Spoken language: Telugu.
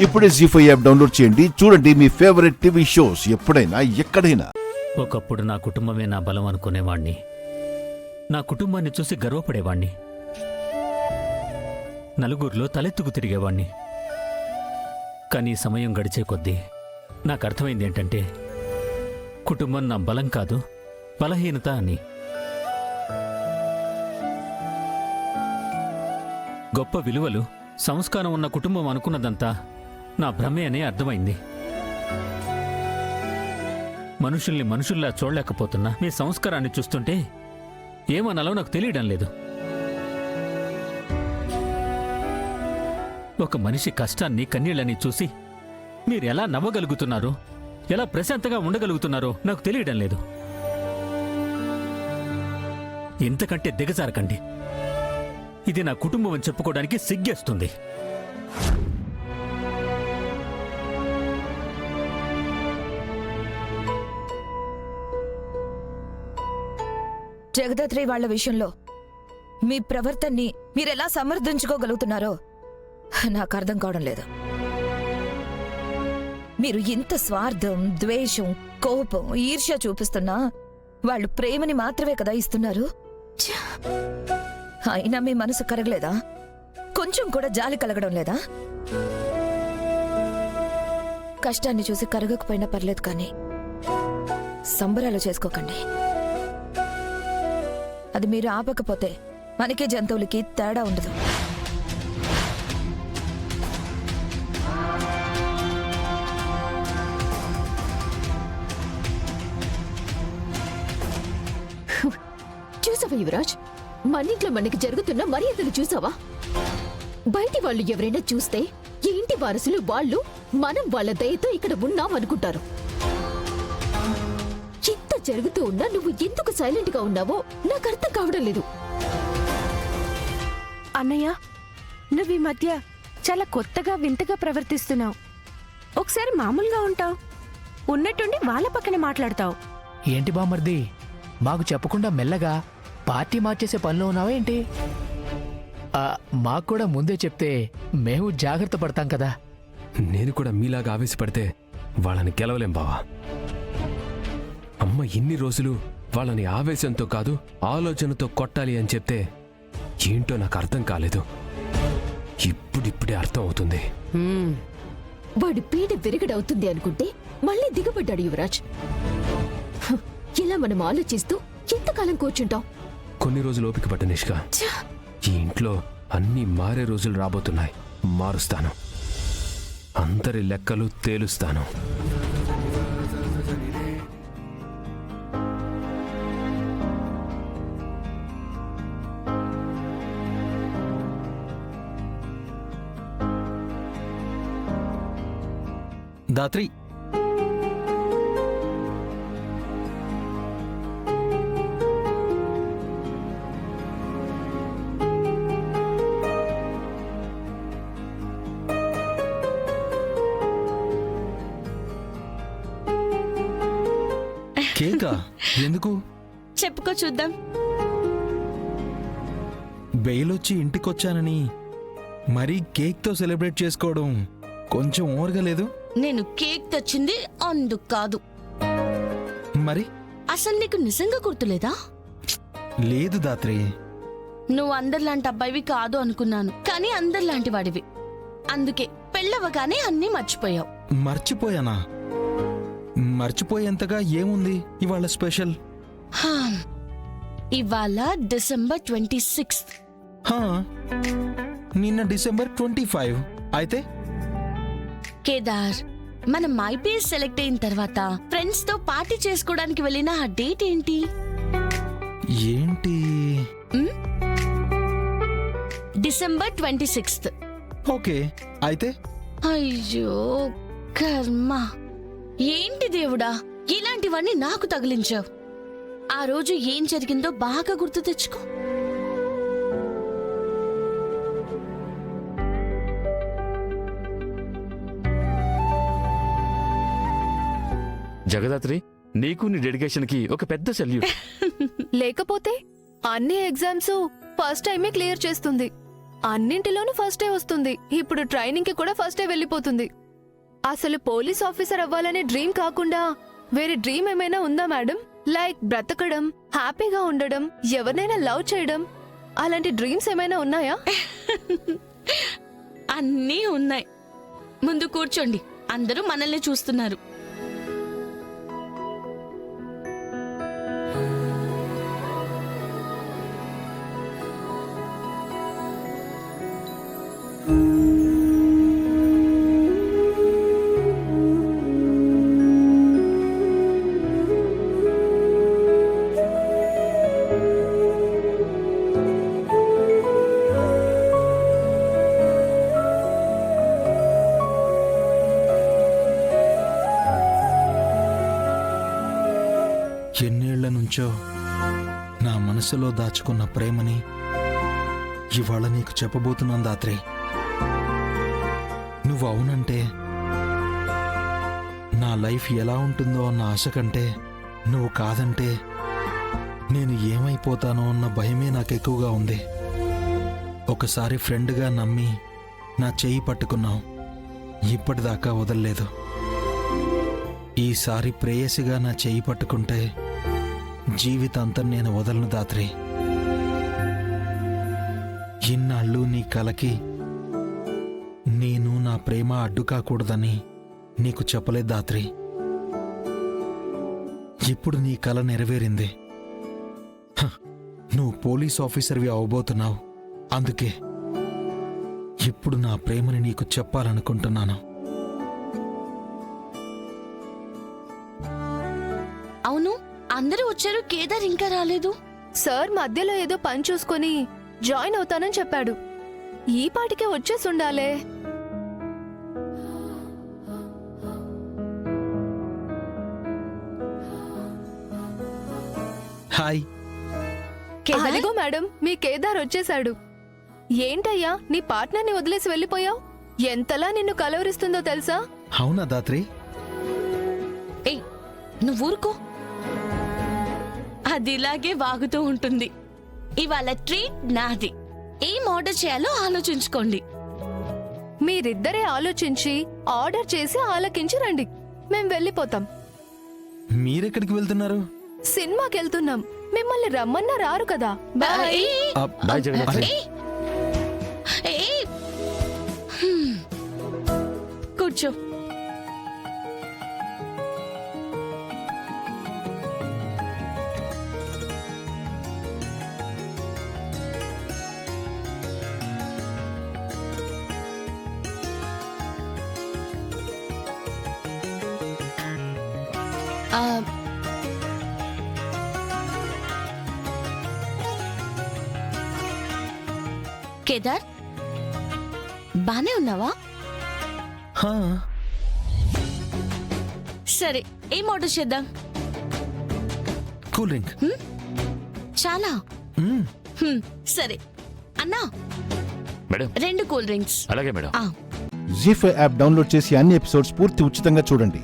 ఇప్పుడే జీ5 యాప్ డౌన్లోడ్ చేయండి. చూడండి మీ ఫేవరెట్ టీవీ షోస్ ఎప్పుడైనా ఎక్కడైనా. ఒకప్పుడు నా కుటుంబమే నా బలం అనుకునేవాణ్ణి. నా కుటుంబాన్ని చూసి గర్వపడేవాణ్ణి. నలుగురిలో తలెత్తుకు తిరిగేవాణ్ణి. కానీ సమయం గడిచే కొద్దీ నాకు అర్థమైంది ఏంటంటే కుటుంబం నా బలం కాదు, బలహీనత అని. గొప్ప విలువలు, సంస్కారం ఉన్న కుటుంబం అనుకున్నదంతా నా భ్రమే అనే అర్థమైంది. మనుషుల్ని మనుషుల్లా చూడలేకపోతున్నా మీ సంస్కారాన్ని చూస్తుంటే ఏమనాలో నాకు తెలియడం లేదు. ఒక మనిషి కష్టాన్ని, కన్నీళ్ళని చూసి మీరెలా నవ్వగలుగుతున్నారో, ఎలా ప్రశాంతంగా ఉండగలుగుతున్నారో నాకు తెలియడం లేదు. ఇంతకంటే దిగజారకండి. ఇది నా కుటుంబం అని చెప్పుకోవడానికి సిగ్గేస్తుంది. జగదాత్రి వాళ్ల విషయంలో మీ ప్రవర్తనని మీరెలా సమర్థించుకోగలుగుతున్నారో నాకు అర్థం కావడం లేదు. మీరు ఇంత స్వార్థం, ద్వేషం, కోపం, ఈర్ష్య చూపిస్తున్నా వాళ్ళు ప్రేమని మాత్రమే కదా ఇస్తున్నారు. అయినా మీ మనసు కరగలేదా? కొంచెం కూడా జాలి కలగడం లేదా? కష్టాన్ని చూసి కరగకపోయినా పర్లేదు, కానీ సంబరాలు చేసుకోకండి. అది మీరు ఆపకపోతే మనకి జంతువులకి తేడా ఉండదు. చూసావా యువరాజ్, మన ఇంట్లో మనకి జరుగుతున్న మర్యాదలు చూసావా? బయటి వాళ్ళు ఎవరైనా చూస్తే ఈ ఇంటి వారసులు వాళ్ళు మనం వాళ్ళ దయతో ఇక్కడ ఉన్నాం అనుకుంటారు. ఇంత జరుగుతూ ఉన్నా నువ్వు ఎందుకు సైలెంట్ గా ఉన్నావో నాకు అర్థం కావడం లేదు. అన్నయ్య, నువ్వు ఈ మధ్య చాలా కొత్తగా వింతగా ప్రవర్తిస్తున్నావు. ఒకసారి మామూలుగా ఉంటావు, ఉన్నట్టుండి వాళ్ళ పక్కన మాట్లాడతావు. ఏంటి బామర్ది, మాకు చెప్పకుండా మెల్లగా పార్టీ మార్చేసే పనిలో ఉన్నావా ఏంటి? మాకు కూడా ముందే చెప్తే మేము జాగ్రత్త పడతాం కదా. నేను కూడా మీలాగా ఆవేశపడితే వాళ్ళని గెలవలేం బావా. అమ్మ ఇన్ని రోజులు వాళ్ళని ఆవేశంతో కాదు ఆలోచనతో కొట్టాలి అని చెప్తే ఏంటో నాకు అర్థం కాలేదు. ఇప్పుడిప్పుడే అర్థం అవుతుంది. వాడి పీడ విరగడవుతుంది అనుకుంటే మళ్ళీ దిగబడ్డాడు యువరాజ్. ఇలా మనం ఆలోచిస్తూ ఎంతకాలం కూర్చుంటాం? కొన్ని రోజులు ఓపిక పట్టు నిష్క. ఈ ఇంట్లో అన్నీ మారే రోజులు రాబోతున్నాయి. మారుస్తాను, అందరి లెక్కలు తేలుస్తాను. దాత్రి, కేకా ఎందుకు? చెప్పుకో చూద్దాం. బెయిలొచ్చి ఇంటికొచ్చానని మరీ కేక్తో సెలబ్రేట్ చేసుకోవడం కొంచెం ఓవర్గా లేదు? నేను కేక్ తెచ్చింది అందుకు కాదు. మరి అసలు నీకు నిజంగా గుర్తులేదా? లేదు దాత్రి. నువ్వు అందరిలాంటి అబ్బాయివి కాదు అనుకున్నాను, కానీ అందరిలాంటి వాడివి. అందుకే పెళ్ళవగానే అన్నీ మర్చిపోయావు. మర్చిపోయానా? మర్చిపోయేంతగా ఏముంది ఇవాళ స్పెషల్? ఇవాళ డిసెంబర్ 26. నిన్న డిసెంబర్ 25. అయితే కేదార్, మనం ఐపీఎస్ సెలెక్ట్ అయిన తర్వాత ఫ్రెండ్స్ తో పార్టీ చేసుకోవడానికి వెళ్ళిన ఆ డేట్ ఏంటి? ఏంటి? డిసెంబర్ 26. ఓకే, అయితే అయ్యో కర్మ. ఏంటి దేవుడా, ఇలాంటివన్నీ నాకు తగిలించావు. ఆ రోజు ఏం జరిగిందో బాగా గుర్తు తెచ్చుకో. జగదాత్రి, నీకు నీ డెడికేషన్కి ఒక పెద్ద సెల్యూట్. లేకపోతే అన్ని ఎగ్జామ్స్ ఫస్ట్ టైమే క్లియర్ చేస్తుంది. అన్నింటిలోనూ ఫస్టే వస్తుంది. ఇప్పుడు ట్రైనింగ్ కి కూడా ఫస్టే వెళ్ళిపోతుంది. అసలు పోలీస్ ఆఫీసర్ అవ్వాలనే డ్రీమ్ కాకుండా వేరే డ్రీమ్ ఏమైనా ఉందా మేడం? లైక్ బ్రతకడం, హ్యాపీగా ఉండడం, ఎవరినైనా లవ్ చేయడం, అలాంటి డ్రీమ్స్ ఏమైనా ఉన్నాయా? అన్నీ ఉన్నాయి. ముందు కూర్చోండి, అందరూ మనల్ని చూస్తున్నారు. ఎన్నేళ్ల నుంచో నా మనసులో దాచుకున్న ప్రేమని ఇవాళ నీకు చెప్పబోతున్నాను దాత్రి. నువ్వు అవునంటే నా లైఫ్ ఎలా ఉంటుందో అన్న ఆశ కంటే, నువ్వు కాదంటే నేను ఏమైపోతానో అన్న భయమే నాకు ఎక్కువగా ఉంది. ఒకసారి ఫ్రెండ్గా నమ్మి నా చెయ్యి పట్టుకున్నావు, ఇప్పటిదాకా వదల్లేదు. ఈసారి ప్రేయసిగా నా చెయ్యి పట్టుకుంటే జీవితాంతం నేను వదలను దాత్రి. ఇన్నాళ్ళు నీ కలకి నేను నా ప్రేమ అడ్డు కాకూడదని నీకు చెప్పలేదు దాత్రి. ఇప్పుడు నీ కల నెరవేరింది. హ, నువ్వు పోలీస్ ఆఫీసర్వి అవబోతున్నావు. అందుకే ఇప్పుడు నా ప్రేమని నీకు చెప్పాలనుకుంటున్నాను. అవును, అందరూ వచ్చారు, కేదార్ ఇంకా రాలేదు. సార్ మధ్యలో ఏదో పని చూసుకొని జాయిన్ అవుతానని చెప్పాడు. ఈ పాటికే వచ్చేసి ఉండాలే. హాయ్. అదిగో మేడం, మీ కేదార్ వచ్చేశాడు. ఏంటయ్యా, నీ పార్ట్నర్ని వదిలేసి వెళ్ళిపోయావు? ఎంతలా నిన్ను కలవరిస్తుందో తెలుసా? అవునా దాత్రి? ఏయ్, నువ్వు ఊరుకో. అది ఇలాగే వాగుతూ ఉంటుంది. ఇవాళ ట్రీట్ నాది. ఏం ఆర్డర్ చేయాలో ఆలోచించుకోండి. మీరిద్దరే ఆలోచించి ఆర్డర్ చేసి ఆలకించి రండి, మేం వెళ్ళిపోతాం. మీరెక్కడికి వెళ్తున్నారు? సినిమాకి వెళ్తున్నాం. మిమ్మల్ని రమ్మన్నా రారు కదా. బాయ్. బాయ్ జగన్నాథ్. అరే, ఏయ్, కూర్చో. కేదార్, బానే ఉన్నావా? హా, సరే, ఏం ఆర్డర్ చేద్దాం? Cool drink. చాలా. సరే అన్నా, మేడం 2 కూల్ డ్రింక్స్. అలాగే మేడం. ఆ, జీ5 యాప్ డౌన్లోడ్ చేసి అన్ని ఎపిసోడ్స్ పూర్తి ఉచితంగా చూడండి.